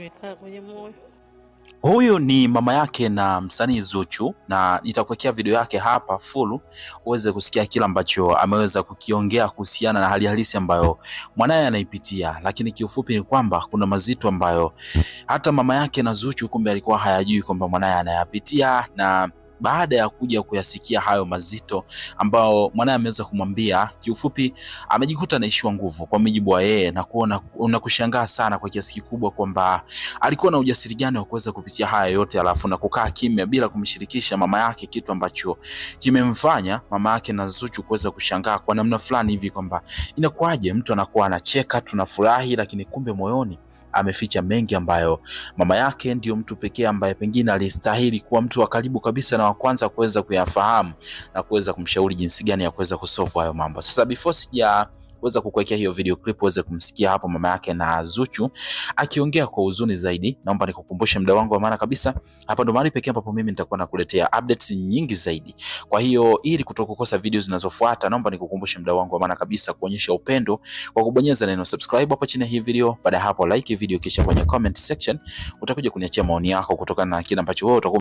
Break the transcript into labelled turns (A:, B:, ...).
A: imekaa kwenye moyo.
B: Huyu ni mama yake na msanii Zuchu, na nitakuwekea video yake hapa full uweze kusikia kila ambacho ameweza kukiongea kuhusiana na hali halisi ambayo mwanaye anaipitia. Lakini kiufupi ni kwamba kuna mazito ambayo hata mama yake na Zuchu kumbe alikuwa hayajui kwamba mwanaye anayapitia, na baada ya kuja kuyasikia hayo mazito ambao mwanae ameweza kumwambia, kiufupi amejikuta anaishiwa nguvu kwa mujibu wa yeye, na kuona unakushangaa sana kwa kiasi kikubwa kwamba alikuwa na ujasiri gani wa kuweza kupitia haya yote alafu na kukaa kimya bila kumshirikisha mama yake, kitu ambacho kimemfanya mama yake na Zuchu kuweza kushangaa kwa namna fulani hivi kwamba inakuwaje mtu anakuwa anacheka tunafurahi, lakini kumbe moyoni ameficha mengi ambayo mama yake ndio mtu pekee ambaye pengine alistahili kuwa mtu wa karibu kabisa na wa kwanza kuweza kuyafahamu na kuweza kumshauri jinsi gani ya kuweza kusolve hayo mambo. Sasa before sijaweza kukuwekea hiyo video clip uweze kumsikia hapo mama yake na Zuchu akiongea kwa huzuni zaidi, naomba nikukumbushe muda wangu wa maana kabisa. Hapa ndo mahali pekee ambapo mimi nitakuwa nakuletea updates nyingi zaidi. Kwa hiyo ili kutokukosa video zinazofuata, naomba nikukumbushe muda wangu wa maana kabisa kuonyesha upendo kwa kubonyeza neno subscribe hapo chini ya hii video. Baada ya hapo like video, kisha kwenye comment section utakuja kuniachia maoni yako kutokana na kile ambacho wewe utakuwa